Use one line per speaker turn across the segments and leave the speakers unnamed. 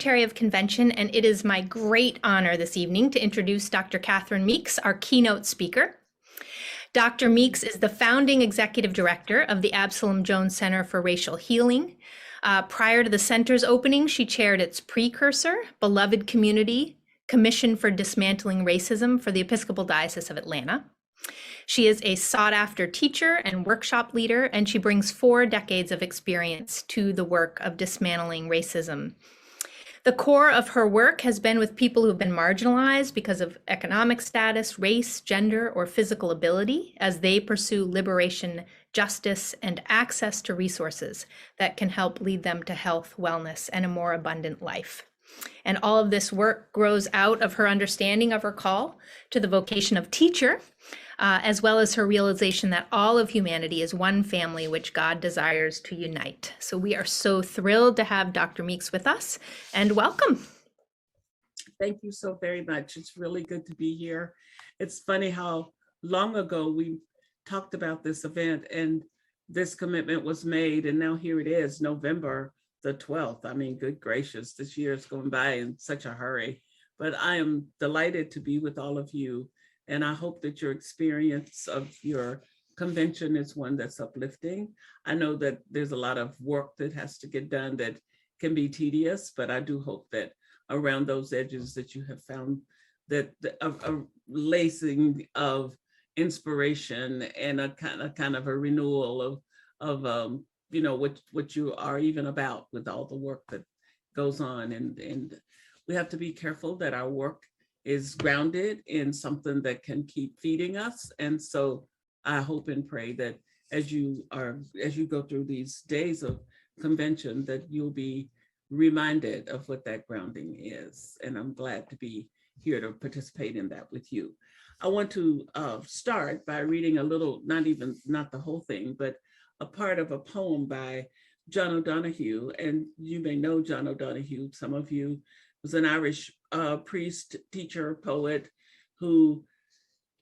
Secretary of Convention, and it is my great honor this evening to introduce Dr. Catherine Meeks, our keynote speaker. Dr. Meeks is the founding executive director of the Absalom Jones Center for Racial Healing. Prior to the center's opening, she chaired its precursor, Beloved Community Commission for Dismantling Racism for the Episcopal Diocese of Atlanta. She is a sought-after teacher and workshop leader, and she brings 4 decades of experience to the work of dismantling racism. The core of her work has been with people who've been marginalized because of economic status, race, gender, or physical ability as they pursue liberation, justice, and access to resources that can help lead them to health, wellness, and a more abundant life. And all of this work grows out of her understanding of her call to the vocation of teacher, as well as her realization that all of humanity is one family which God desires to unite. So we are so thrilled to have Dr. Meeks with us, and welcome.
Thank you so very much. It's really good to be here. It's funny how long ago we talked about this event and this commitment was made, and now here it is, November the 12th. I mean, good gracious, this year is going by in such a hurry, but I am delighted to be with all of you. And I hope that your experience of your convention is one that's uplifting. I know that there's a lot of work that has to get done that can be tedious, but I do hope that around those edges that you have found that a lacing of inspiration and a kind of a renewal of you know, what you are even about with all the work that goes on. And we have to be careful that our work is grounded in something that can keep feeding us. And so I hope and pray that as you go through these days of convention, that you'll be reminded of what that grounding is. And I'm glad to be here to participate in that with you. I want to start by reading a little, not the whole thing, but a part of a poem by John O'Donohue. And you may know John O'Donohue. Some of you was an Irish priest, teacher, poet, who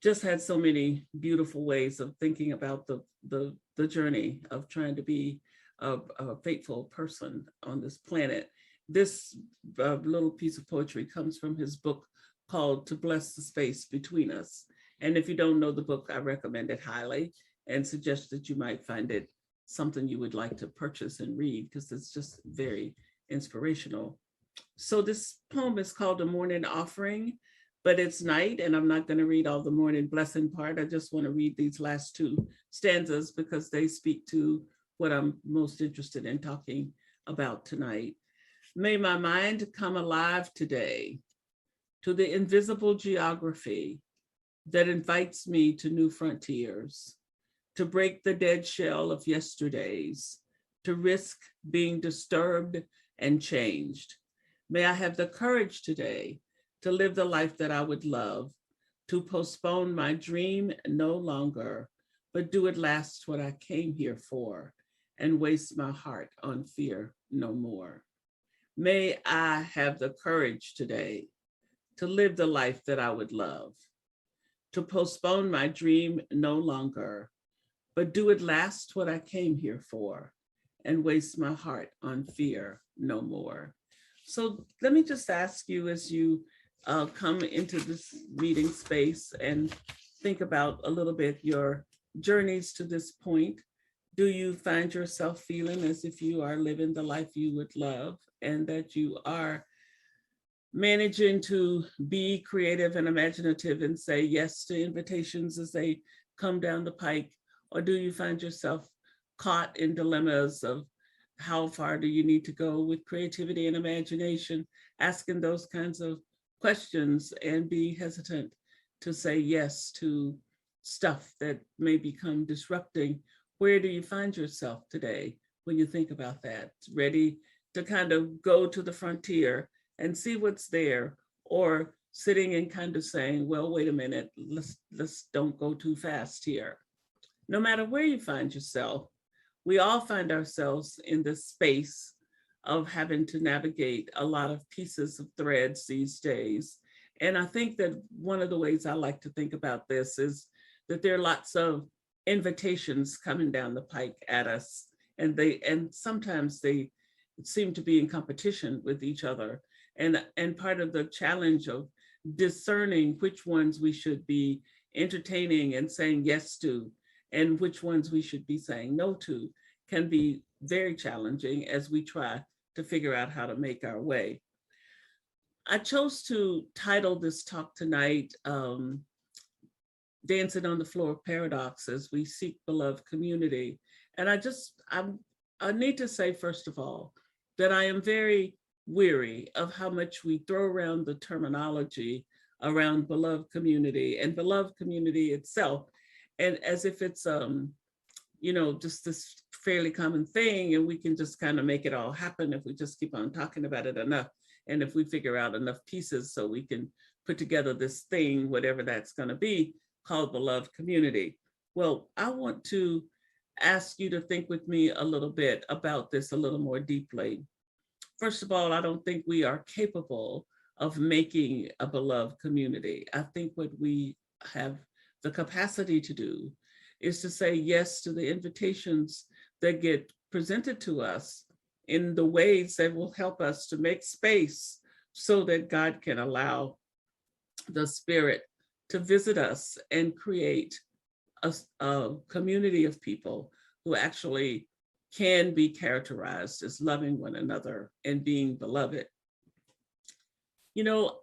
just had so many beautiful ways of thinking about the journey of trying to be a faithful person on this planet. This little piece of poetry comes from his book called To Bless the Space Between Us. And if you don't know the book, I recommend it highly and suggest that you might find it something you would like to purchase and read, because it's just very inspirational. So this poem is called A Morning Offering, but it's night, and I'm not going to read all the morning blessing part. I just want to read these last 2 stanzas because they speak to what I'm most interested in talking about tonight. May my mind come alive today to the invisible geography that invites me to new frontiers, to break the dead shell of yesterdays, to risk being disturbed and changed. May I have the courage today to live the life that I would love, to postpone my dream no longer, but do at last what I came here for, and waste my heart on fear no more. May I have the courage today to live the life that I would love, to postpone my dream no longer, but do at last what I came here for, and waste my heart on fear no more. So let me just ask you, as you come into this meeting space and think about a little bit your journeys to this point, do you find yourself feeling as if you are living the life you would love, and that you are managing to be creative and imaginative and say yes to invitations as they come down the pike? Or do you find yourself caught in dilemmas of how far do you need to go with creativity and imagination, asking those kinds of questions and be hesitant to say yes to stuff that may become disrupting? Where do you find yourself today when you think about that? Ready to kind of go to the frontier and see what's there, or sitting and kind of saying, well, wait a minute, let's don't go too fast here. No matter where you find yourself, we all find ourselves in this space of having to navigate a lot of pieces of threads these days. And I think that one of the ways I like to think about this is that there are lots of invitations coming down the pike at us, and sometimes they seem to be in competition with each other. And part of the challenge of discerning which ones we should be entertaining and saying yes to, and which ones we should be saying no to, can be very challenging as we try to figure out how to make our way. I chose to title this talk tonight, Dancing on the Floor of Paradox as we seek beloved community. And I need to say, first of all, that I am very weary of how much we throw around the terminology around beloved community and beloved community itself, and as if it's just this fairly common thing, and we can just kind of make it all happen if we just keep on talking about it enough, and if we figure out enough pieces so we can put together this thing, whatever that's going to be, called beloved community. Well, I want to ask you to think with me a little bit about this a little more deeply. First of all, I don't think we are capable of making a beloved community. I think what we have the capacity to do is to say yes to the invitations that get presented to us in the ways that will help us to make space so that God can allow the Spirit to visit us and create a community of people who actually can be characterized as loving one another and being beloved.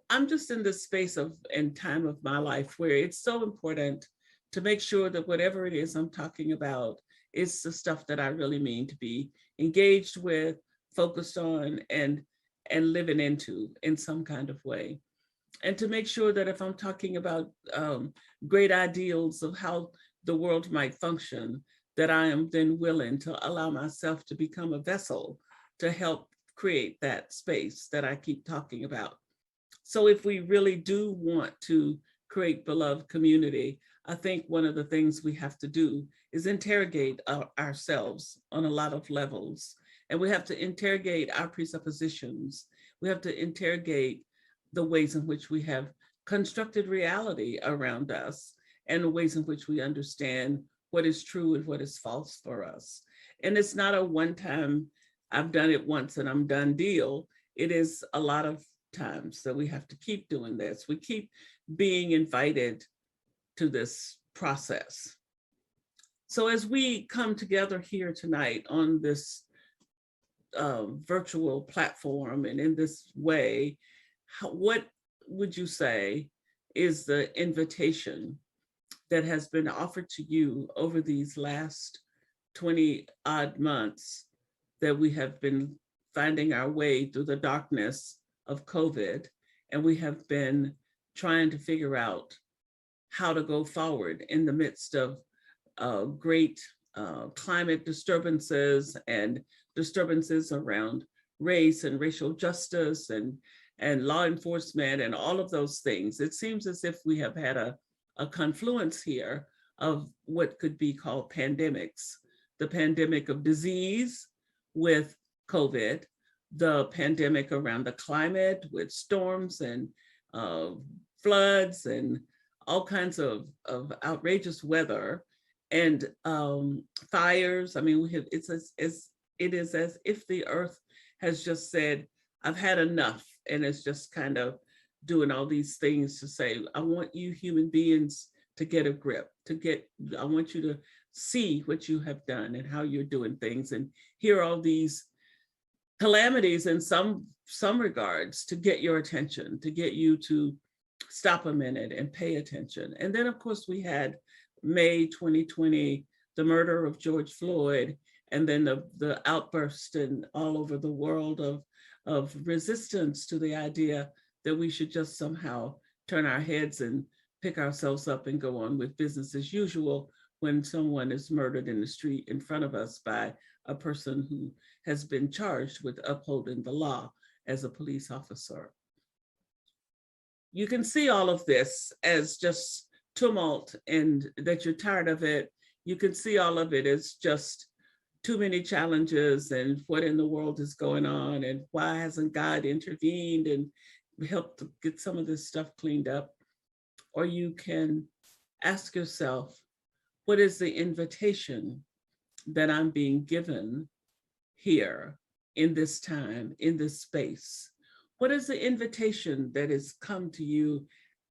I'm just in this space and time of my life where it's so important to make sure that whatever it is I'm talking about is the stuff that I really mean to be engaged with, focused on, and living into in some kind of way. And to make sure that if I'm talking about great ideals of how the world might function, that I am then willing to allow myself to become a vessel to help create that space that I keep talking about. So if we really do want to create beloved community, I think one of the things we have to do is interrogate ourselves on a lot of levels. And we have to interrogate our presuppositions. We have to interrogate the ways in which we have constructed reality around us and the ways in which we understand what is true and what is false for us. And it's not a one-time, I've done it once and I'm done deal. It is a lot of times that we have to keep doing this. We keep being invited to this process. So as we come together here tonight on this virtual platform and in this way, what would you say is the invitation that has been offered to you over these last 20 odd months that we have been finding our way through the darkness of COVID, and we have been trying to figure out how to go forward in the midst of great climate disturbances and disturbances around race and racial justice and law enforcement and all of those things. It seems as if we have had a confluence here of what could be called pandemics. The pandemic of disease with COVID, the pandemic around the climate with storms and floods and all kinds of outrageous weather and fires. I mean, it is as if the earth has just said, I've had enough, and it's just kind of doing all these things to say, I want you human beings to get a grip, I want you to see what you have done and how you're doing things, and hear all these calamities in some regards to get your attention, to get you to stop a minute and pay attention. And then of course we had May 2020, the murder of George Floyd, and then the outburst in all over the world of resistance to the idea that we should just somehow turn our heads and pick ourselves up and go on with business as usual when someone is murdered in the street in front of us by a person who has been charged with upholding the law as a police officer. You can see all of this as just tumult and that you're tired of it. You can see all of it as just too many challenges and what in the world is going on and why hasn't God intervened and helped to get some of this stuff cleaned up. Or you can ask yourself, what is the invitation that I'm being given here in this time, in this space? What is the invitation that has come to you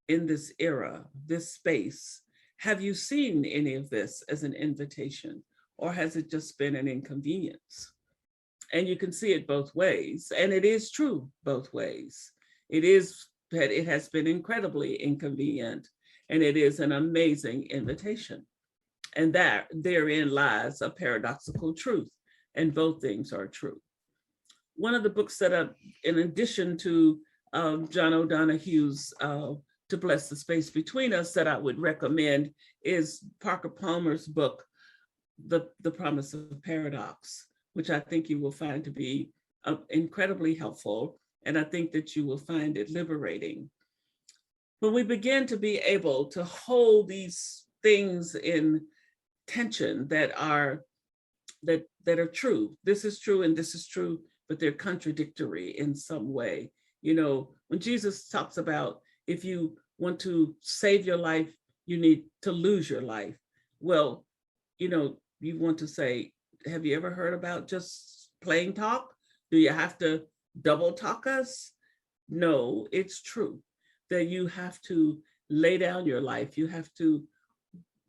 in this era, this space? Have you seen any of this as an invitation, or has it just been an inconvenience? And you can see it both ways, and it is true both ways. It is that it has been incredibly inconvenient, and it is an amazing invitation. And that therein lies a paradoxical truth, and both things are true. One of the books that in addition to John O'Donohue's To Bless the Space Between Us, that I would recommend is Parker Palmer's book, The Promise of Paradox, which I think you will find to be incredibly helpful. And I think that you will find it liberating. When we begin to be able to hold these things in tension that are true, this is true and this is true, but they're contradictory in some way. You know, when Jesus talks about if you want to save your life, you need to lose your life. Well, you know, you want to say, have you ever heard about just plain talk? Do you have to double talk us? No, it's true that you have to lay down your life. You have to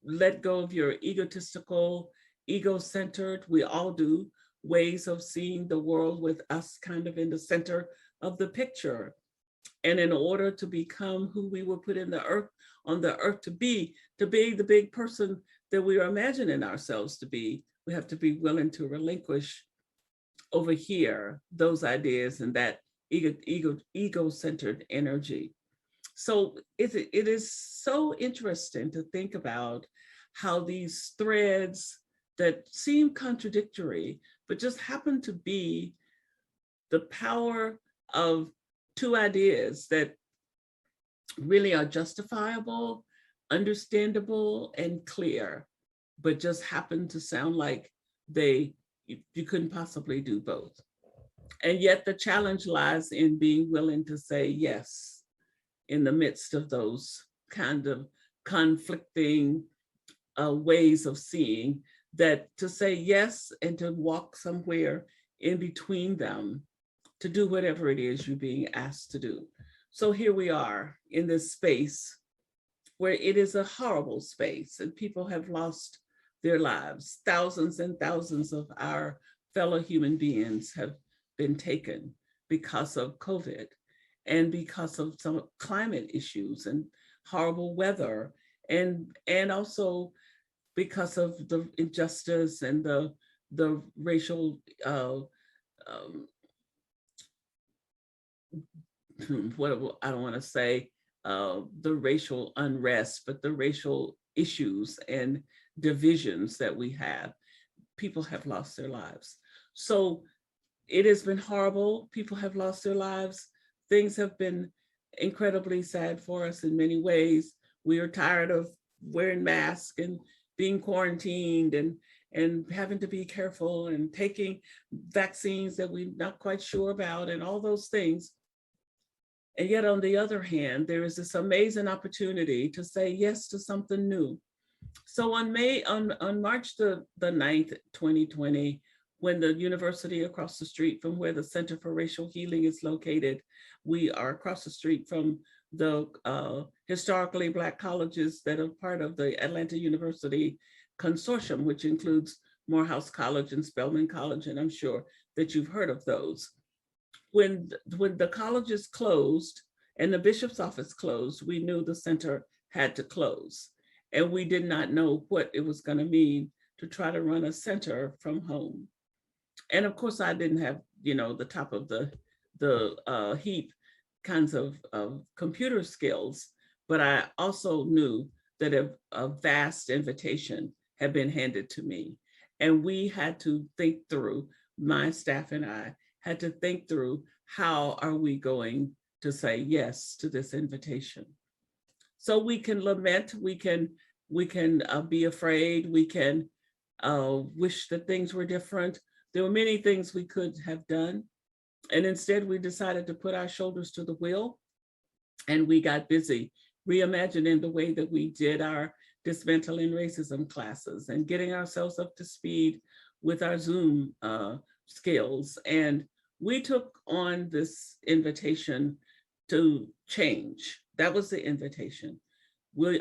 let go of your egotistical, ego-centered, we all do, ways of seeing the world with us kind of in the center of the picture. And in order to become who we were put in the earth, on the earth to be the big person that we are imagining ourselves to be, we have to be willing to relinquish over here those ideas and that ego-centered energy. So it is so interesting to think about how these threads that seem contradictory, but just happen to be the power of two ideas that really are justifiable, understandable, and clear, but just happen to sound like you couldn't possibly do both. And yet the challenge lies in being willing to say yes in the midst of those kind of conflicting ways of seeing, that to say yes and to walk somewhere in between them, to do whatever it is you're being asked to do. So here we are in this space where it is a horrible space and people have lost their lives. Thousands and thousands of our fellow human beings have been taken because of COVID and because of some climate issues and horrible weather, and also because of the injustice and the racial I don't want to say the racial unrest, but the racial issues and divisions that we have. People have lost their lives. So it has been horrible. People have lost their lives. Things have been incredibly sad for us in many ways. We are tired of wearing masks and being quarantined and having to be careful and taking vaccines that we're not quite sure about and all those things. And yet on the other hand, there is this amazing opportunity to say yes to something new. So on March the 9th, 2020, when the university across the street from where the Center for Racial Healing is located, we are across the street from the historically Black colleges that are part of the Atlanta University Consortium, which includes Morehouse College and Spelman College, and I'm sure that you've heard of those. When the colleges closed and the bishop's office closed, we knew the center had to close. And we did not know what it was going to mean to try to run a center from home. And of course, I didn't have, the top of the heap kinds of computer skills, but I also knew that a vast invitation had been handed to me. And we had to think through, my staff and I had to think through, how are we going to say yes to this invitation? So we can lament, we can be afraid, we can wish that things were different. There were many things we could have done. And instead we decided to put our shoulders to the wheel, and we got busy reimagining the way that we did our dismantling racism classes and getting ourselves up to speed with our Zoom skills. And we took on this invitation to change. That was the invitation.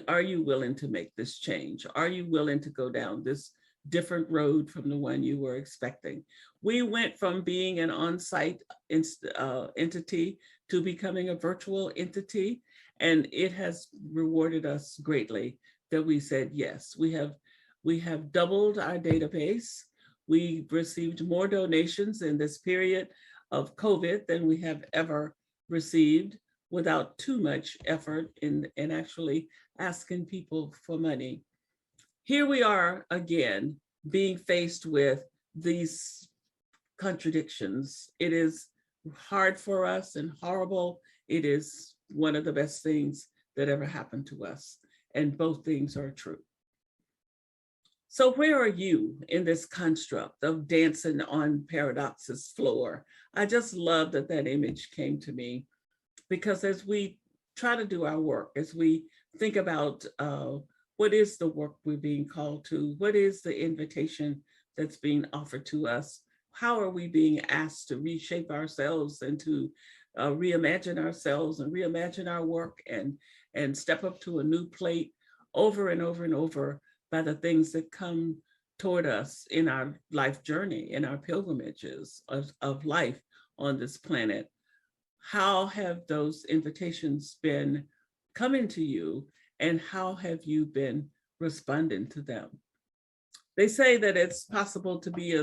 Are you willing to make this change? Are you willing to go down this different road from the one you were expecting? We went from being an on-site entity to becoming a virtual entity, and it has rewarded us greatly that we said yes. We have doubled our database. We received more donations in this period of COVID than we have ever received, without too much effort in actually asking people for money. Here we are again, being faced with these contradictions. It is hard for us and horrible. It is one of the best things that ever happened to us. And both things are true. So where are you in this construct of dancing on paradox's floor? I just love that that image came to me, because as we try to do our work, as we think about what is the work we're being called to, what is the invitation that's being offered to us, how are we being asked to reshape ourselves and to reimagine ourselves and reimagine our work and step up to a new plate over and over and over by the things that come toward us in our life journey, in our pilgrimages of life on this planet. How have those invitations been coming to you, and how have you been responding to them? They say that it's possible to be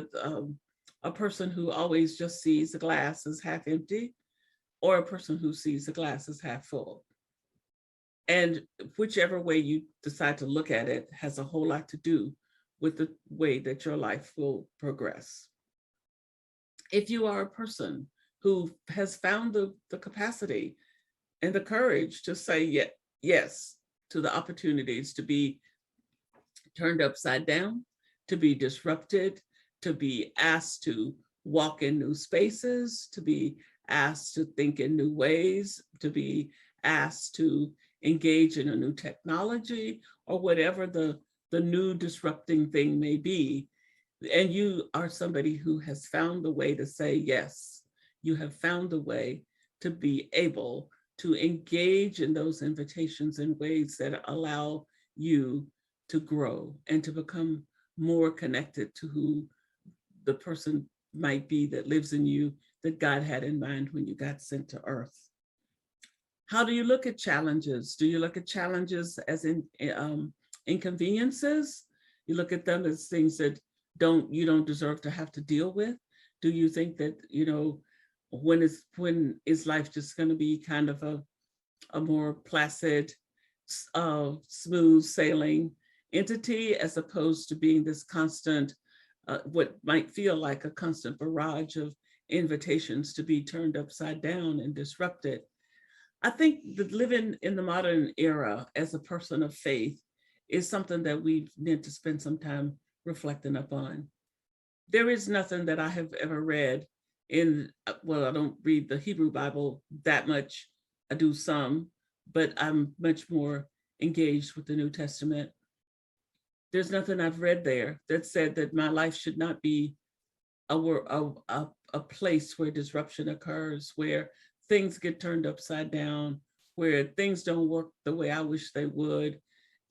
a person who always just sees the glass as half empty, or a person who sees the glass as half full. And whichever way you decide to look at it has a whole lot to do with the way that your life will progress. If you are a person who has found the capacity and the courage to say yes to the opportunities to be turned upside down, to be disrupted, to be asked to walk in new spaces, to be asked to think in new ways, to be asked to engage in a new technology, or whatever the new disrupting thing may be, and you are somebody who has found the way to say yes, you have found a way to be able to engage in those invitations in ways that allow you to grow and to become more connected to who the person might be that lives in you, that God had in mind when you got sent to earth. How do you look at challenges? Do you look at challenges as inconveniences? You look at them as things that you don't deserve to have to deal with? Do you think that, when is life just going to be kind of a more placid, smooth sailing entity, as opposed to being this constant, what might feel like a constant barrage of invitations to be turned upside down and disrupted? I think that living in the modern era as a person of faith is something that we need to spend some time reflecting upon. There is nothing that I have ever read I don't read the Hebrew Bible that much. I do some, but I'm much more engaged with the New Testament. There's nothing I've read there that said that my life should not be a place where disruption occurs, where things get turned upside down, where things don't work the way I wish they would.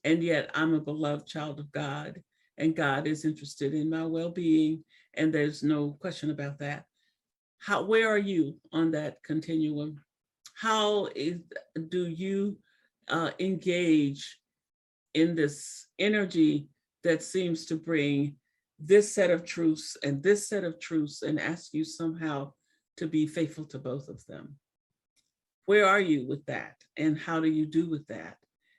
And yet I'm a beloved child of God, and God is interested in my well-being, and there's no question about that. Where are you on that continuum? Do you engage in this energy that seems to bring this set of truths and this set of truths, and ask you somehow to be faithful to both of them? Where are you with that? And how do you do with that?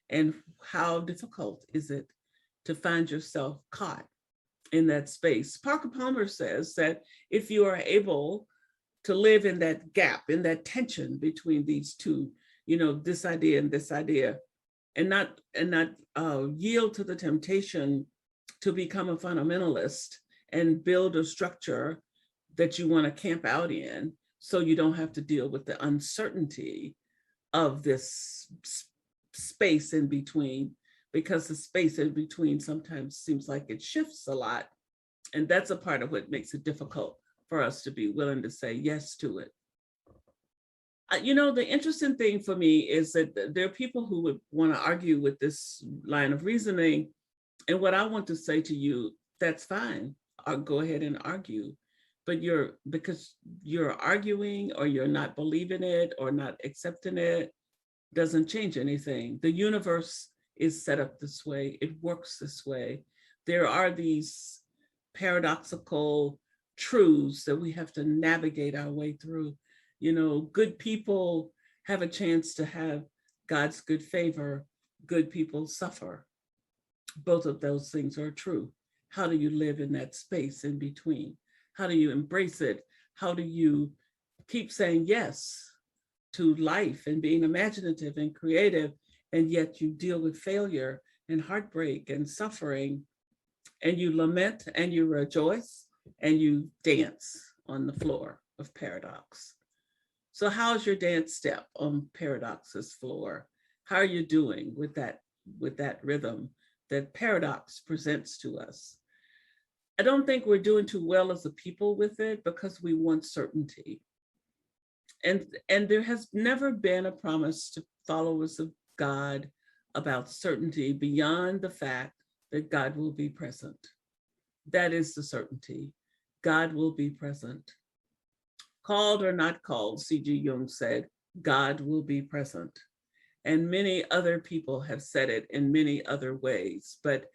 And how difficult is it to find yourself caught in that space? Parker Palmer says that if you are able to live in that gap, in that tension between these two, this idea and this idea, and not yield to the temptation to become a fundamentalist and build a structure that you want to camp out in, so you don't have to deal with the uncertainty of this space in between, because the space in between sometimes seems like it shifts a lot. And that's a part of what makes it difficult for us to be willing to say yes to it. You know, the interesting thing for me is that there are people who would want to argue with this line of reasoning. And what I want to say to you, that's fine. I'll go ahead and argue. But because you're arguing or you're not believing it or not accepting it, doesn't change anything. The universe is set up this way. It works this way. There are these paradoxical truths that we have to navigate our way through. You know, good people have a chance to have God's good favor. Good people suffer. Both of those things are true. How do you live in that space in between? How do you embrace it? How do you keep saying yes to life and being imaginative and creative, and yet you deal with failure and heartbreak and suffering, and you lament and you rejoice and you dance on the floor of paradox? So how's your dance step on paradox's floor? How are you doing with that rhythm that paradox presents to us? I don't think we're doing too well as a people with it because we want certainty. And there has never been a promise to followers of God about certainty beyond the fact that God will be present. That is the certainty. God will be present. Called or not called, C.G. Jung said, God will be present. And many other people have said it in many other ways, but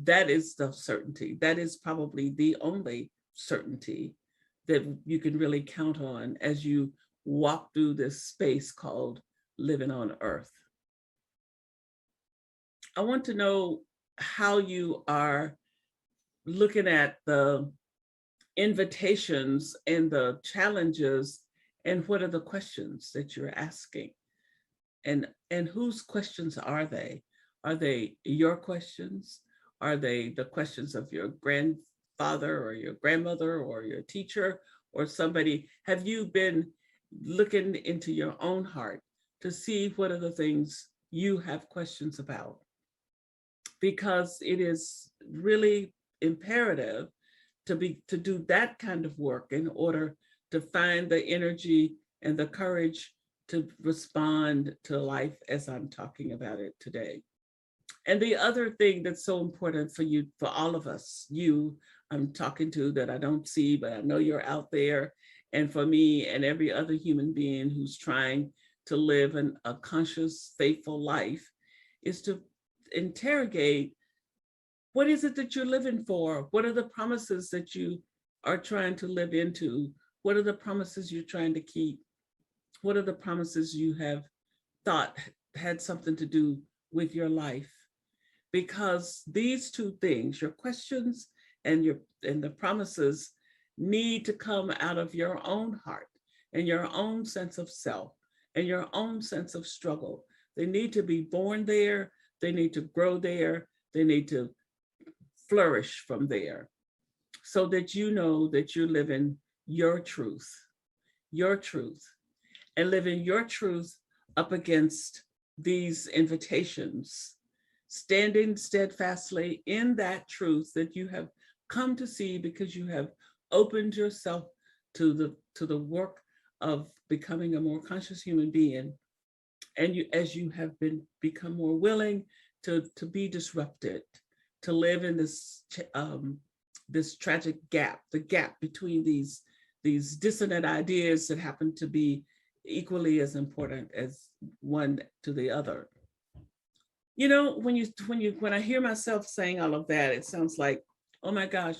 that is the certainty. That is probably the only certainty that you can really count on as you walk through this space called living on earth. I want to know how you are looking at the invitations and the challenges, and what are the questions that you're asking, and whose questions are they? Are they your questions? Are they the questions of your grandfather or your grandmother or your teacher or somebody? Have you been looking into your own heart to see what are the things you have questions about? Because it is really imperative to do that kind of work in order to find the energy and the courage to respond to life as I'm talking about it today. And the other thing that's so important for you, for all of us, you I'm talking to that I don't see, but I know you're out there, and for me and every other human being who's trying to live a conscious, faithful life, is to interrogate, what is it that you're living for? What are the promises that you are trying to live into? What are the promises you're trying to keep? What are the promises you have thought had something to do with your life? Because these two things, your questions and the promises, need to come out of your own heart and your own sense of self and your own sense of struggle. They need to be born there. They need to grow there. They need to flourish from there, so that you know that you're living your truth, and living your truth up against these invitations, standing steadfastly in that truth that you have come to see because you have opened yourself to the work of becoming a more conscious human being. And as you have become more willing to be disrupted, to live in this tragic gap, the gap between these dissonant ideas that happen to be equally as important as one to the other. You know, when I hear myself saying all of that, it sounds like, oh my gosh,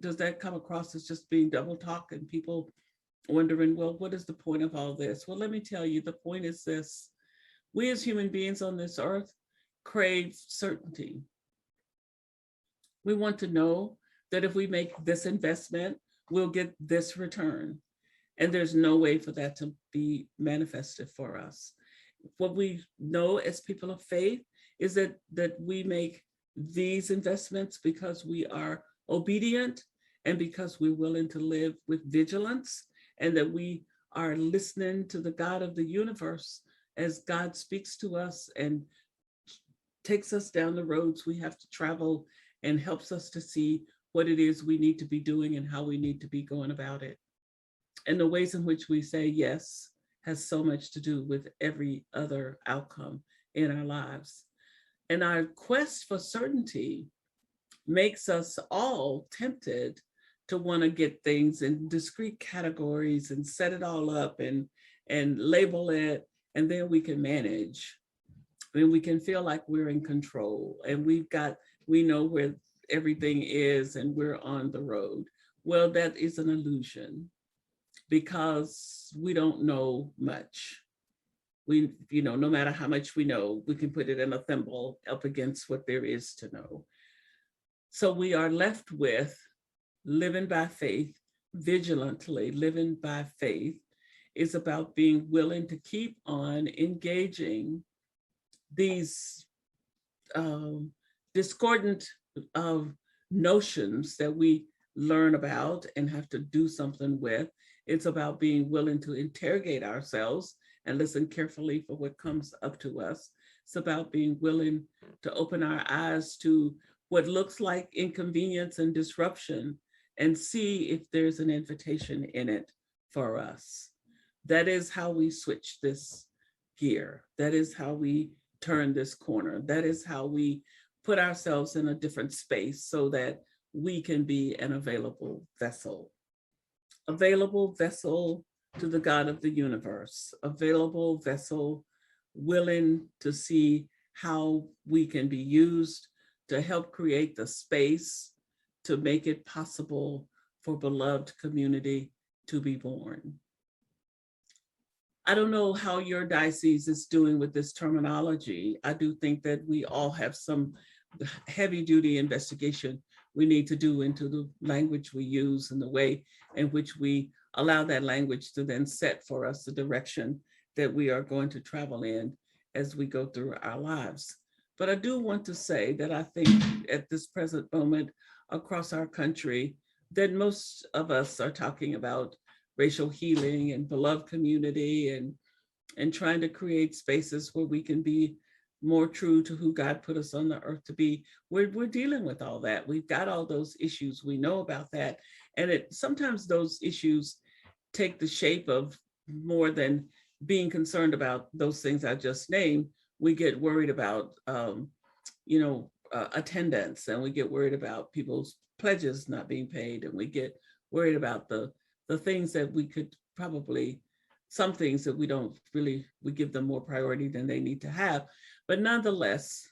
does that come across as just being double talk and people wondering, well, what is the point of all this? Well, let me tell you, the point is this: we as human beings on this earth crave certainty. We want to know that if we make this investment, we'll get this return. And there's no way for that to be manifested for us. What we know as people of faith is that we make these investments because we are obedient and because we're willing to live with vigilance, and that we are listening to the God of the universe as God speaks to us and takes us down the roads we have to travel and helps us to see what it is we need to be doing and how we need to be going about it. And the ways in which we say yes has so much to do with every other outcome in our lives. And our quest for certainty makes us all tempted to want to get things in discrete categories and set it all up and label it, and then we can manage. And we can feel like we're in control and we know where everything is and we're on the road. Well, that is an illusion because we don't know much. No matter how much we know, we can put it in a thimble up against what there is to know. So we are left with living by faith, vigilantly living by faith is about being willing to keep on engaging these discordant notions that we learn about and have to do something with. It's about being willing to interrogate ourselves and listen carefully for what comes up to us. It's about being willing to open our eyes to what looks like inconvenience and disruption and see if there's an invitation in it for us. That is how we switch this gear. That is how we turn this corner. That is how we put ourselves in a different space so that we can be an available vessel to the God of the universe, available vessel willing to see how we can be used to help create the space to make it possible for beloved community to be born. I don't know how your diocese is doing with this terminology. I do think that we all have some heavy duty investigation we need to do into the language we use and the way in which we allow that language to then set for us the direction that we are going to travel in as we go through our lives. But I do want to say that I think at this present moment across our country, that most of us are talking about racial healing and beloved community and trying to create spaces where we can be more true to who God put us on the earth to be. We're dealing with all that. We've got all those issues. We know about that. And sometimes those issues take the shape of more than being concerned about those things I just named. We get worried about, attendance, and we get worried about people's pledges not being paid, and we get worried about the things that we could probably, some things that we don't really, we give them more priority than they need to have. But nonetheless,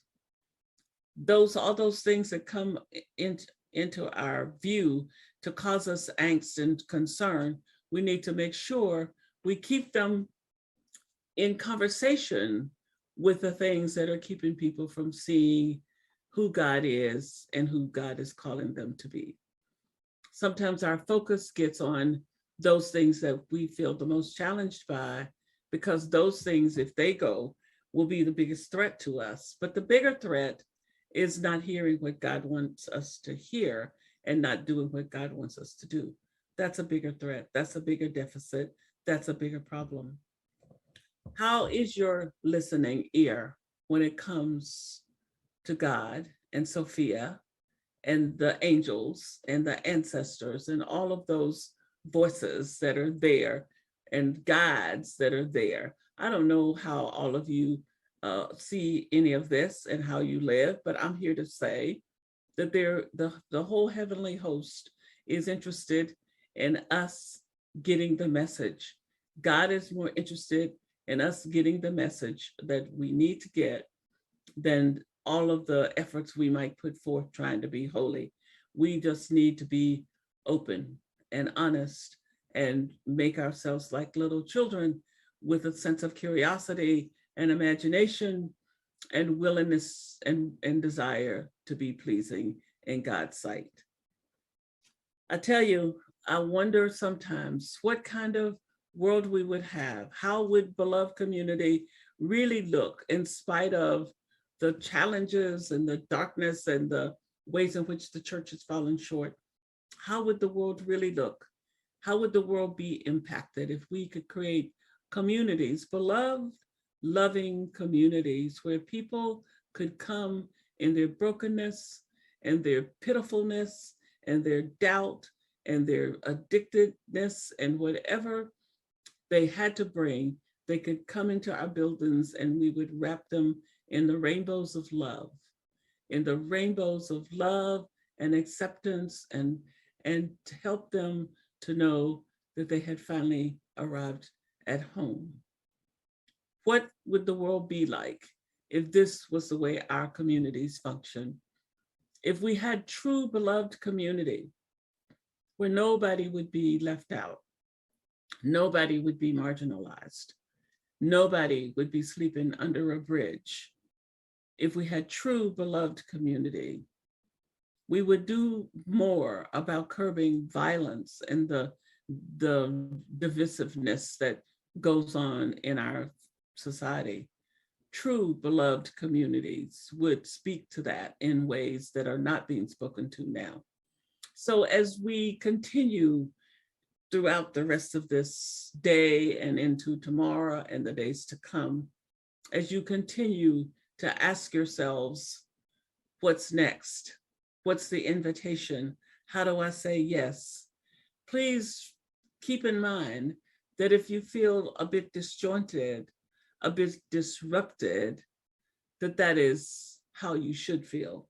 all those things that come into our view to cause us angst and concern, we need to make sure we keep them in conversation with the things that are keeping people from seeing who God is and who God is calling them to be. Sometimes our focus gets on those things that we feel the most challenged by, because those things, if they go, will be the biggest threat to us. But the bigger threat is not hearing what God wants us to hear and not doing what God wants us to do. That's a bigger threat. That's a bigger deficit. That's a bigger problem. How is your listening ear when it comes to God and Sophia and the angels and the ancestors and all of those voices that are there and guides that are there? I don't know how all of you see any of this and how you live, but I'm here to say that the whole heavenly host is interested in us getting the message. God is more interested in us getting the message that we need to get than all of the efforts we might put forth trying to be holy. We just need to be open and honest and make ourselves like little children with a sense of curiosity and imagination and willingness and desire to be pleasing in God's sight. I tell you, I wonder sometimes what kind of world we would have. How would beloved community really look in spite of the challenges and the darkness and the ways in which the church has fallen short? How would the world really look? How would the world be impacted if we could create communities, beloved, loving communities where people could come in their brokenness and their pitifulness and their doubt and their addictedness and whatever they had to bring, they could come into our buildings and we would wrap them in the rainbows of love, in the rainbows of love and acceptance, and to help them to know that they had finally arrived at home. What would the world be like if this was the way our communities function? If we had true beloved community where nobody would be left out, nobody would be marginalized, nobody would be sleeping under a bridge. If we had true beloved community, we would do more about curbing violence and the divisiveness that goes on in our society. True beloved communities would speak to that in ways that are not being spoken to now. So as we continue throughout the rest of this day and into tomorrow and the days to come, as you continue to ask yourselves, what's next? What's the invitation? How do I say yes? Please keep in mind that if you feel a bit disjointed, a bit disrupted, that is how you should feel.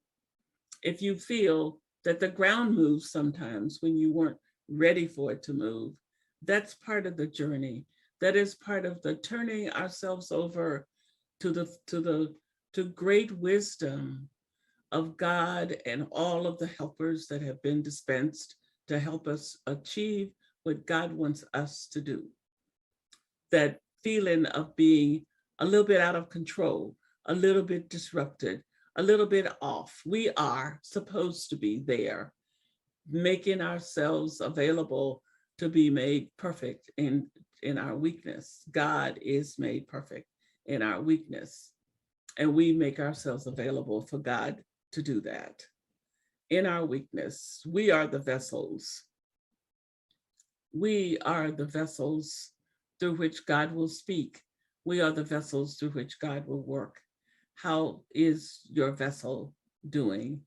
If you feel that the ground moves sometimes when you weren't ready for it to move, that's part of the journey. That is part of the turning ourselves over to great wisdom of God and all of the helpers that have been dispensed to help us achieve what God wants us to do. That feeling of being a little bit out of control, a little bit disrupted, a little bit off. We are supposed to be there, making ourselves available to be made perfect in our weakness. God is made perfect in our weakness, and we make ourselves available for God to do that. In our weakness, we are the vessels. We are the vessels through which God will speak. We are the vessels through which God will work. How is your vessel doing?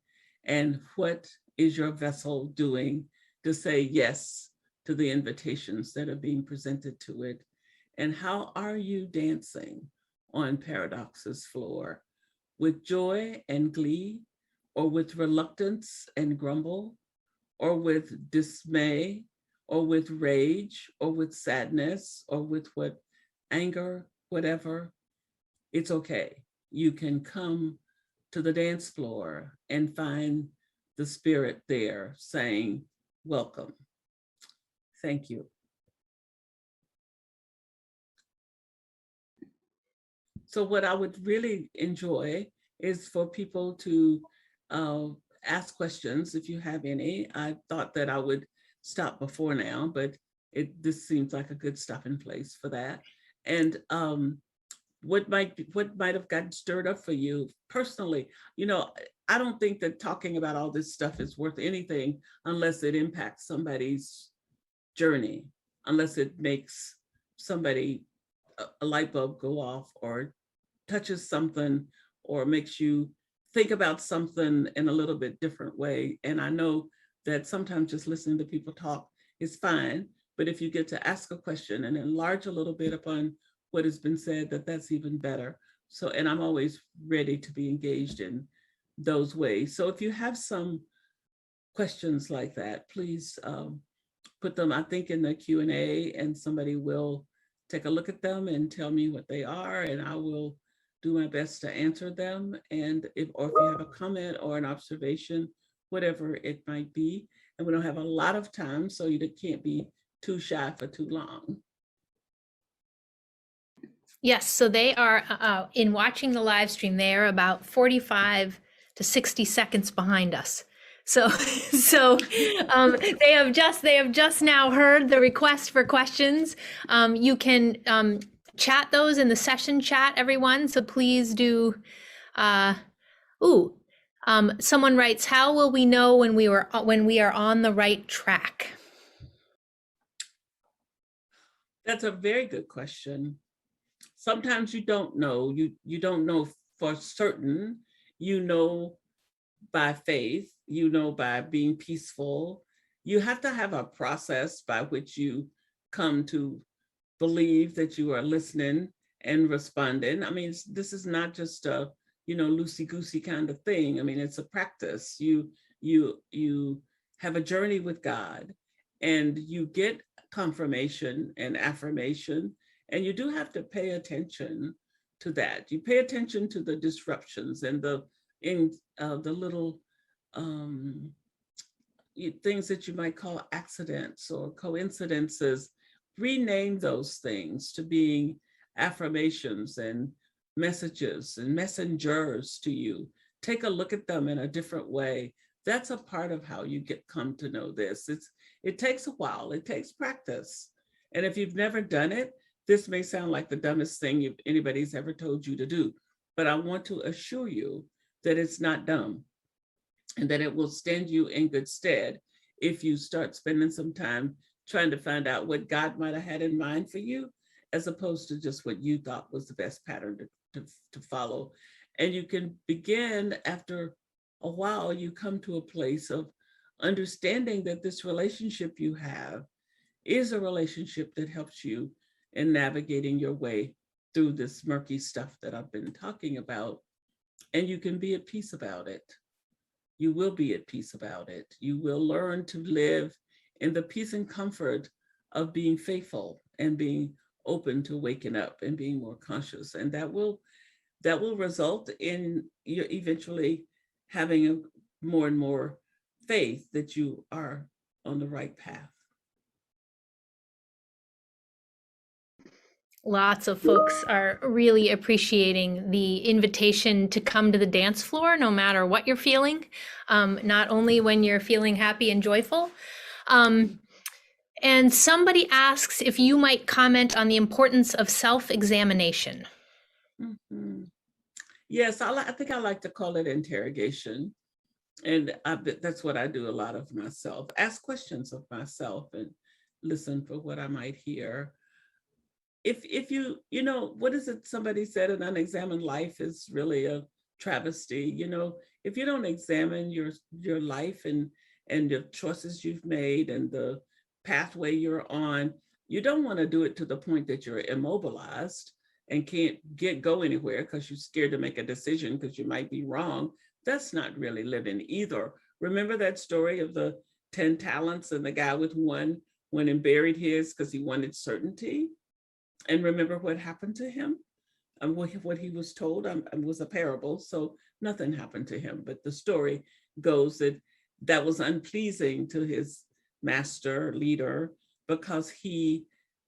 And what is your vessel doing to say yes to the invitations that are being presented to it? And how are you dancing on Paradox's floor? With joy and glee, or with reluctance and grumble, or with dismay, or with rage, or with sadness, or with anger, whatever? It's okay. You can come to the dance floor and find the Spirit there saying, welcome. Thank you. So what I would really enjoy is for people to ask questions if you have any. I thought that I would stop before now, but this seems like a good stopping place for that. And what might have gotten stirred up for you personally? I don't think that talking about all this stuff is worth anything unless it impacts somebody's journey, unless it makes somebody a light bulb go off, or touches something, or makes you think about something in a little bit different way. And I know that sometimes just listening to people talk is fine, but if you get to ask a question and enlarge a little bit upon what has been said, that's even better. So, and I'm always ready to be engaged in those ways. So if you have some questions like that, please put them, I think, in the Q&A, and somebody will take a look at them and tell me what they are, and I will do my best to answer them. And if you have a comment or an observation, whatever it might be, and we don't have a lot of time, so you can't be too shy for too long.
Yes, so they are, in watching the live stream, they are about 45 to 60 seconds behind us. So they have just now heard the request for questions. You can chat those in the session chat, everyone. So please do. Someone writes, how will we know when we are on the right track?
That's a very good question. Sometimes you don't know. You don't know for certain. You know by faith, you know by being peaceful, you have to have a process by which you come to believe that you are listening and responding. I mean, this is not just a, loosey-goosey kind of thing. I mean, it's a practice. You have a journey with God, and you get confirmation and affirmation, and you do have to pay attention to that. You pay attention to the disruptions and the little things that you might call accidents or coincidences. Rename those things to being affirmations and messages and messengers to you. Take a look at them in a different way. That's a part of how you come to know this. It takes a while. It takes practice. And if you've never done it, this may sound like the dumbest thing anybody's ever told you to do. But I want to assure you that it's not dumb, and that it will stand you in good stead if you start spending some time trying to find out what God might have had in mind for you, as opposed to just what you thought was the best pattern to follow. And you can begin, after a while, you come to a place of understanding that this relationship you have is a relationship that helps you in navigating your way through this murky stuff that I've been talking about. And you can be at peace about it. You will be at peace about it. You will learn to live in the peace and comfort of being faithful and being open to waking up and being more conscious. And that will result in you eventually having a more and more faith that you are on the right path.
Lots of folks are really appreciating the invitation to come to the dance floor, no matter what you're feeling, not only when you're feeling happy and joyful. And somebody asks if you might comment on the importance of self-examination.
Mm-hmm. Yes, I think I like to call it interrogation. And that's what I do a lot of myself. Ask questions of myself and listen for what I might hear. If you what is it somebody said, an unexamined life is really a travesty. If you don't examine your life and the choices you've made and the pathway you're on, you don't want to do it to the point that you're immobilized and can't go anywhere because you're scared to make a decision because you might be wrong. That's not really living either. Remember that story of the 10 talents and the guy with one went and buried his because he wanted certainty? And remember what happened to him? And what he was told was a parable, so nothing happened to him. But the story goes that was unpleasing to his master leader because he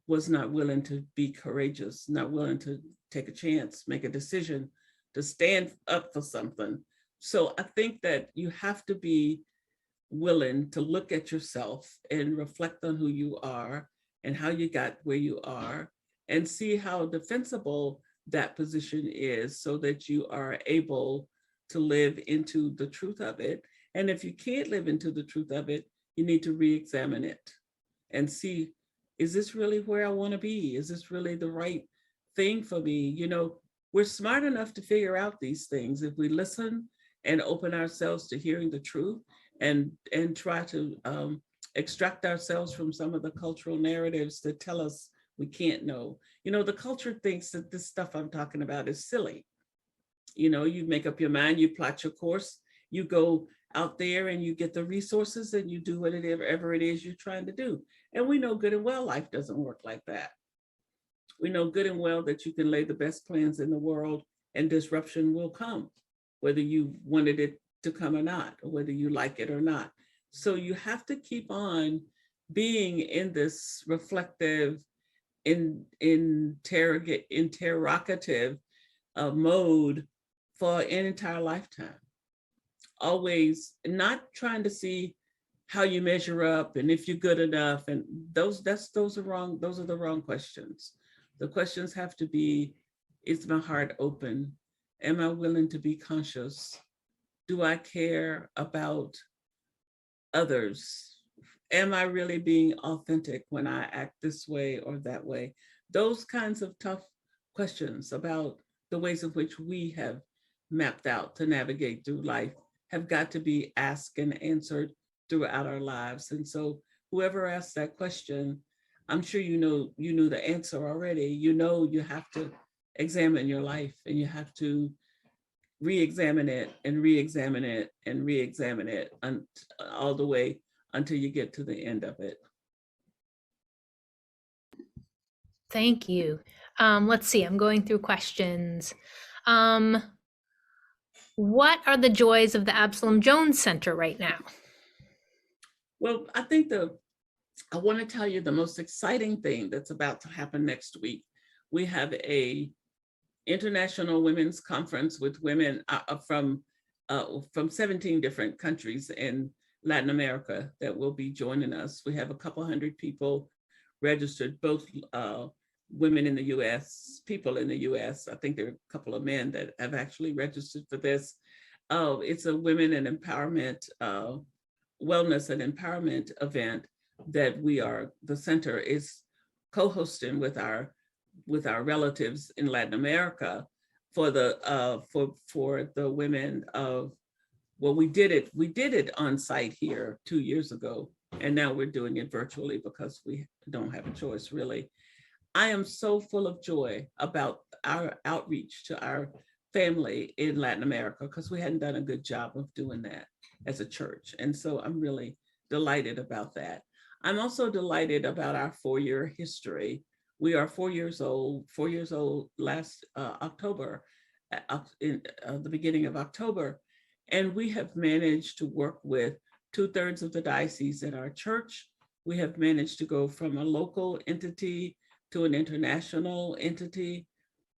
was not willing to be courageous, not willing to take a chance, make a decision, to stand up for something. So I think that you have to be willing to look at yourself and reflect on who you are and how you got where you are, and see how defensible that position is so that you are able to live into the truth of it. And if you can't live into the truth of it, you need to re-examine it and see, is this really where I want to be? Is this really the right thing for me? We're smart enough to figure out these things if we listen and open ourselves to hearing the truth and try to extract ourselves from some of the cultural narratives that tell us we can't know. The culture thinks that this stuff I'm talking about is silly. You make up your mind, you plot your course, you go out there and you get the resources and you do whatever it is you're trying to do. And we know good and well life doesn't work like that. We know good and well that you can lay the best plans in the world and disruption will come, whether you wanted it to come or not, or whether you like it or not. So you have to keep on being in this reflective, interrogative mode for an entire lifetime. Always not trying to see how you measure up and if you're good enough, and those are wrong. Those are the wrong questions. The questions have to be, is my heart open? Am I willing to be conscious? Do I care about others? Am I really being authentic when I act this way or that way? Those kinds of tough questions about the ways in which we have mapped out to navigate through life have got to be asked and answered throughout our lives. And so whoever asked that question, I'm sure you knew the answer already. You know you have to examine your life, and you have to re-examine it and re-examine it and re-examine it all the way until you get to the end of it.
Thank you. Let's see, I'm going through questions. What are the joys of the Absalom Jones Center right now?
Well, I think I want to tell you the most exciting thing that's about to happen next week. We have a International Women's Conference with women from 17 different countries in Latin America that will be joining us. We have a couple hundred people registered, both women in the US, people in the US. I think there are a couple of men that have actually registered for this. It's a women and empowerment, wellness and empowerment event that the center is co-hosting with our relatives in Latin America for the women of, well, we did it on site here 2 years ago, and now we're doing it virtually because we don't have a choice, really. I am so full of joy about our outreach to our family in Latin America, because we hadn't done a good job of doing that as a church. And so I'm really delighted about that. I'm also delighted about our 4-year history. We are 4 years old last October, in the beginning of October. And we have managed to work with 2/3 of the diocese in our church. We have managed to go from a local entity to an international entity.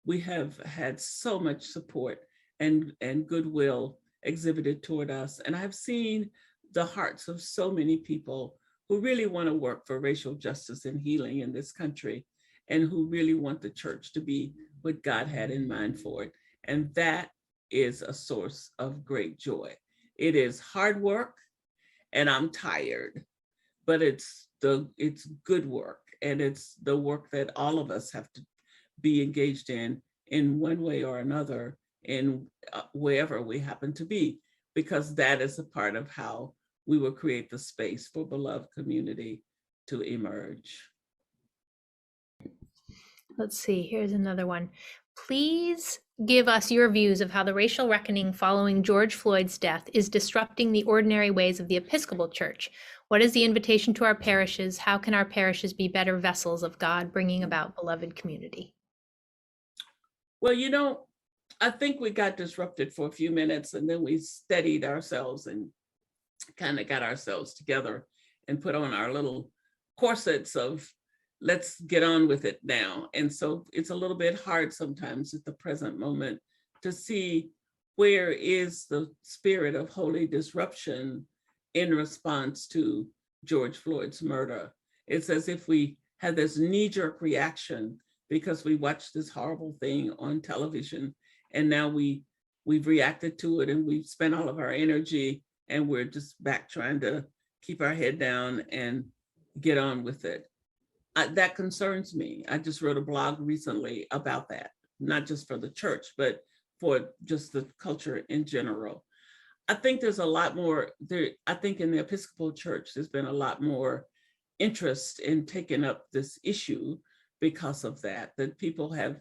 We have had so much support and goodwill exhibited toward us. And I've seen the hearts of so many people who really want to work for racial justice and healing in this country, and who really want the church to be what God had in mind for it. And that is a source of great joy. It is hard work, and I'm tired, but it's good work, and it's the work that all of us have to be engaged in one way or another, in wherever we happen to be, because that is a part of how we will create the space for beloved community to emerge.
Let's see, here's another one. Please give us your views of how the racial reckoning following George Floyd's death is disrupting the ordinary ways of the Episcopal Church. What is the invitation to our parishes? How can our parishes be better vessels of God, bringing about beloved community?
Well, I think we got disrupted for a few minutes, and then we steadied ourselves and kind of got ourselves together and put on our little corsets of let's get on with it now. And so it's a little bit hard sometimes at the present moment to see where is the spirit of holy disruption in response to George Floyd's murder. It's as if we had this knee-jerk reaction because we watched this horrible thing on television, and now we've reacted to it, and we've spent all of our energy, and we're just back trying to keep our head down and get on with it. That concerns me. I just wrote a blog recently about that, not just for the church, but for just the culture in general. I think there's a lot more there. I think in the Episcopal Church, there's been a lot more interest in taking up this issue because of that people have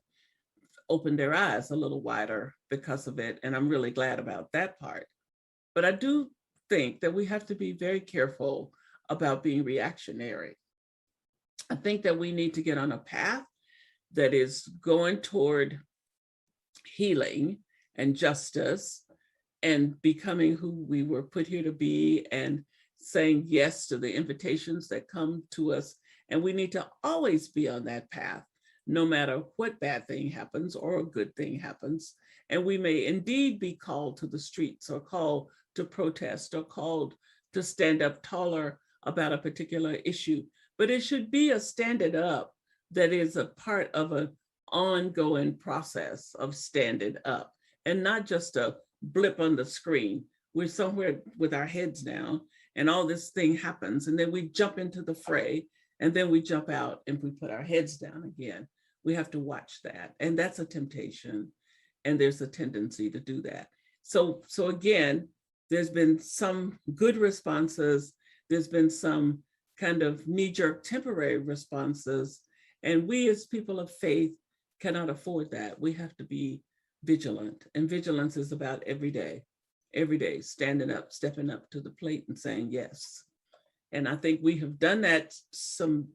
opened their eyes a little wider because of it. And I'm really glad about that part. But I do think that we have to be very careful about being reactionary. I think that we need to get on a path that is going toward healing and justice and becoming who we were put here to be, and saying yes to the invitations that come to us. And we need to always be on that path, no matter what bad thing happens or a good thing happens. And we may indeed be called to the streets, or called to protest, or called to stand up taller about a particular issue. But it should be a standing up that is a part of an ongoing process of standing up, and not just a blip on the screen. We're somewhere with our heads down, and all this thing happens, and then we jump into the fray, and then we jump out and we put our heads down again. We have to watch that, and that's a temptation, and there's a tendency to do that. So again, there's been some good responses, there's been some kind of knee-jerk temporary responses, and we as people of faith cannot afford that. We have to be vigilant, and vigilance is about every day, standing up, stepping up to the plate and saying yes. And I think we have done that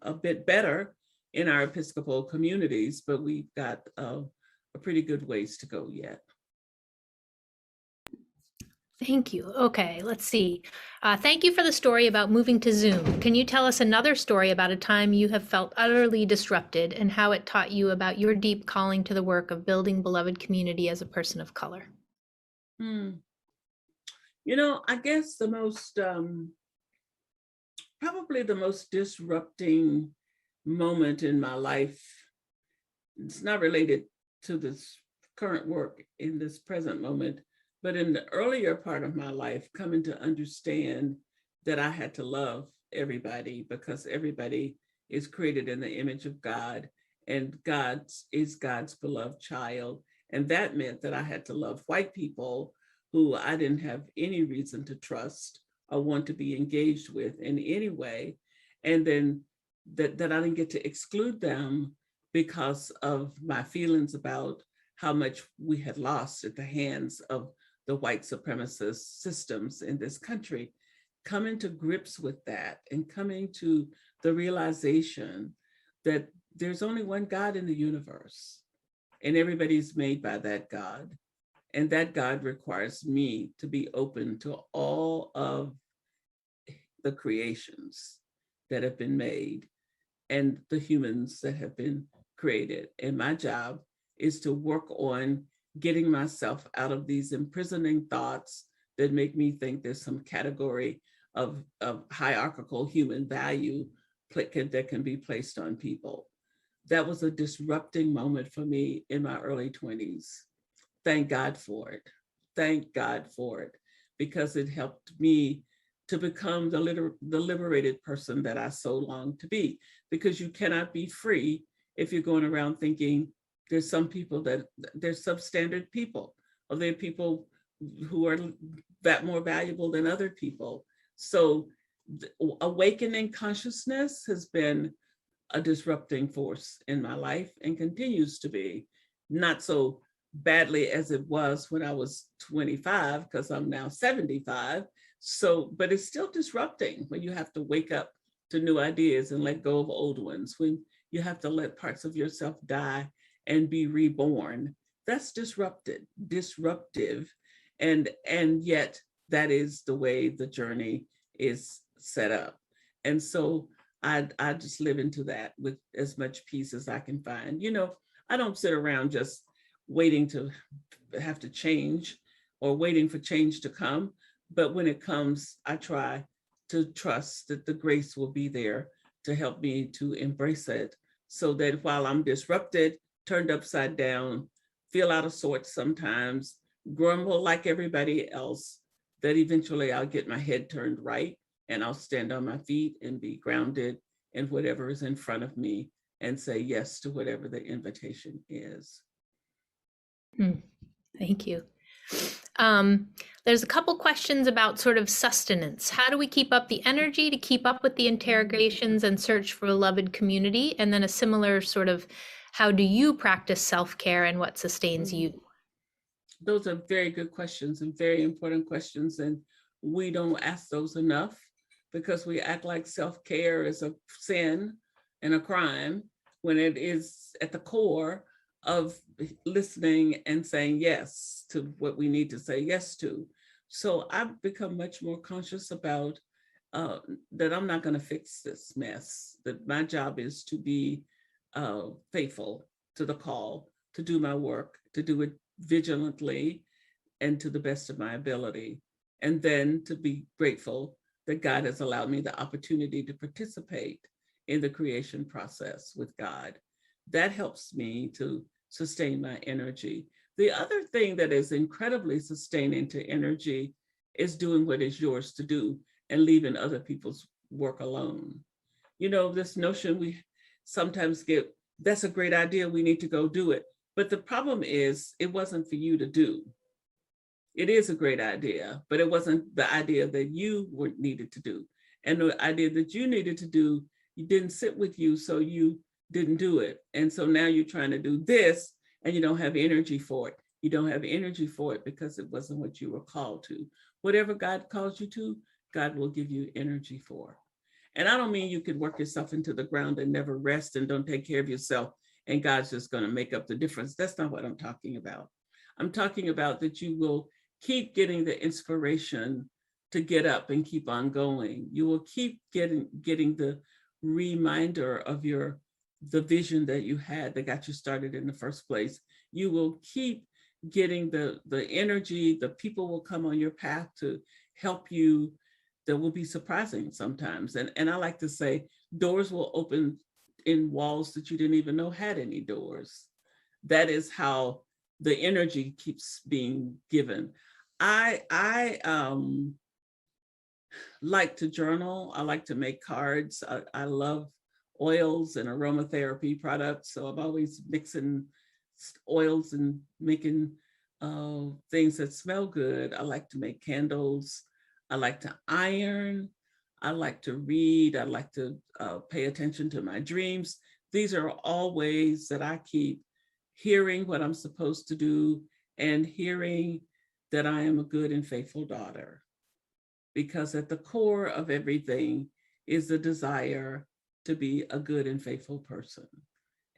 a bit better in our Episcopal communities, but we've got a pretty good ways to go yet.
Thank you. Okay, let's see. Thank you for the story about moving to Zoom. Can you tell us another story about a time you have felt utterly disrupted and how it taught you about your deep calling to the work of building beloved community as a person of color?
You know, I guess the most, probably the most disrupting moment in my life, it's not related to this current work in this present moment, but in the earlier part of my life, coming to understand that I had to love everybody because everybody is created in the image of God, and God is God's beloved child. And that meant that I had to love white people who I didn't have any reason to trust or want to be engaged with in any way. And then that I didn't get to exclude them because of my feelings about how much we had lost at the hands of the white supremacist systems in this country. Coming to grips with that and coming to the realization that there's only one God in the universe and everybody's made by that God. And that God requires me to be open to all of the creations that have been made and the humans that have been created. And my job is to work on getting myself out of these imprisoning thoughts that make me think there's some category of hierarchical human value that can be placed on people. That was a disrupting moment for me in my early 20s. Thank God for it. Thank God for it, because it helped me to become the liberated person that I so long to be. Because you cannot be free if you're going around thinking there's some people that they're substandard people, or they're people who are that more valuable than other people. So awakening consciousness has been a disrupting force in my life and continues to be, not so badly as it was when I was 25, because I'm now 75. So, but it's still disrupting when you have to wake up to new ideas and let go of old ones, when you have to let parts of yourself die and be reborn. That's disruptive. And yet that is the way the journey is set up. And so I just live into that with as much peace as I can find. You know, I don't sit around just waiting to have to change or waiting for change to come. But when it comes, I try to trust that the grace will be there to help me to embrace it, so that while I'm disrupted, turned upside down, feel out of sorts sometimes, grumble like everybody else, that eventually I'll get my head turned right and I'll stand on my feet and be grounded in whatever is in front of me and say yes to whatever the invitation is.
Thank you. There's a couple questions about sort of sustenance. How do we keep up the energy to keep up with the interrogations and search for beloved community? And then a similar sort of, how do you practice self-care and what sustains you?
Those are very good questions and very important questions. And we don't ask those enough, because we act like self-care is a sin and a crime, when it is at the core of listening and saying yes to what we need to say yes to. So I've become much more conscious about that I'm not going to fix this mess, that my job is to be faithful to the call, to do my work, to do it vigilantly and to the best of my ability. And then to be grateful that God has allowed me the opportunity to participate in the creation process with God. That helps me to sustain my energy. The other thing that is incredibly sustaining to energy is doing what is yours to do and leaving other people's work alone. You know, this notion we sometimes get, that's a great idea, we need to go do it. But the problem is, it wasn't for you to do. It is a great idea, but it wasn't the idea that you needed to do. And the idea that you needed to do, you didn't sit with you, so you didn't do it. And so now you're trying to do this and you don't have energy for it. You don't have energy for it because it wasn't what you were called to. Whatever God calls you to, God will give you energy for. And I don't mean you could work yourself into the ground and never rest and don't take care of yourself and God's just going to make up the difference. That's not what I'm talking about. I'm talking about that you will keep getting the inspiration to get up and keep on going. You will keep getting the reminder of the vision that you had that got you started in the first place. You will keep getting the energy. The people will come on your path to help you that will be surprising sometimes. And I like to say doors will open in walls that you didn't even know had any doors. That is how the energy keeps being given. I like to journal. I like to make cards. I love oils and aromatherapy products. So I'm always mixing oils and making things that smell good. I like to make candles. I like to iron. I like to read. I like to pay attention to my dreams. These are all ways that I keep hearing what I'm supposed to do and hearing that I am a good and faithful daughter. Because at the core of everything is the desire to be a good and faithful person.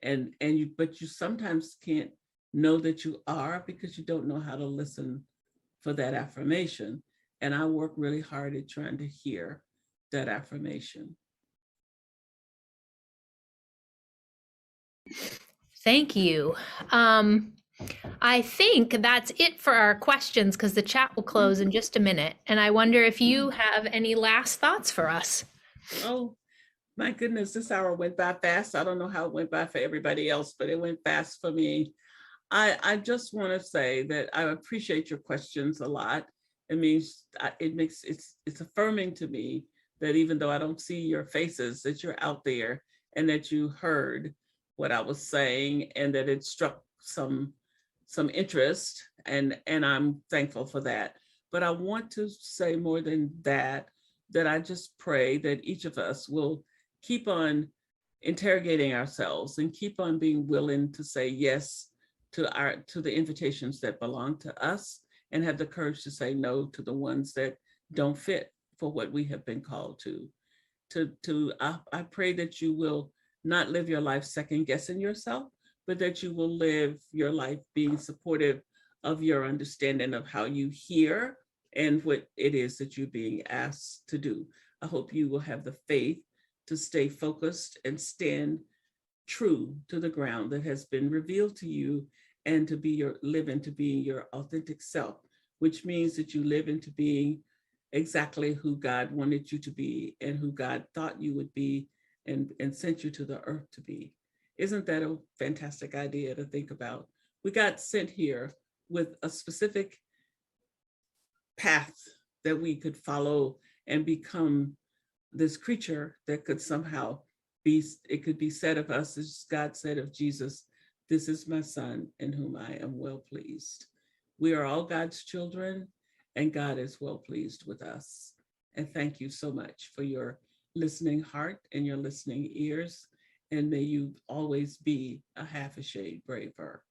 But you sometimes can't know that you are because you don't know how to listen for that affirmation. And I work really hard at trying to hear that affirmation.
Thank you. I think that's it for our questions because the chat will close in just a minute. And I wonder if you have any last thoughts for us.
Oh, my goodness, this hour went by fast. I don't know how it went by for everybody else, but it went fast for me. I just want to say that I appreciate your questions a lot. It means it's affirming to me that even though I don't see your faces, that you're out there and that you heard what I was saying and that it struck some interest, and I'm thankful for that. But I want to say more than that I just pray that each of us will keep on interrogating ourselves and keep on being willing to say yes to the invitations that belong to us and have the courage to say no to the ones that don't fit for what we have been called to. I pray that you will not live your life second guessing yourself, but that you will live your life being supportive of your understanding of how you hear and what it is that you're being asked to do. I hope you will have the faith to stay focused and stand true to the ground that has been revealed to you and to live into being your authentic self, which means that you live into being exactly who God wanted you to be and who God thought you would be and sent you to the earth to be. Isn't that a fantastic idea to think about? We got sent here with a specific path that we could follow and become this creature that could somehow it could be said of us, as God said of Jesus, "This is my son in whom I am well pleased." We are all God's children and God is well pleased with us. And thank you so much for your listening heart and your listening ears. And may you always be a half a shade braver.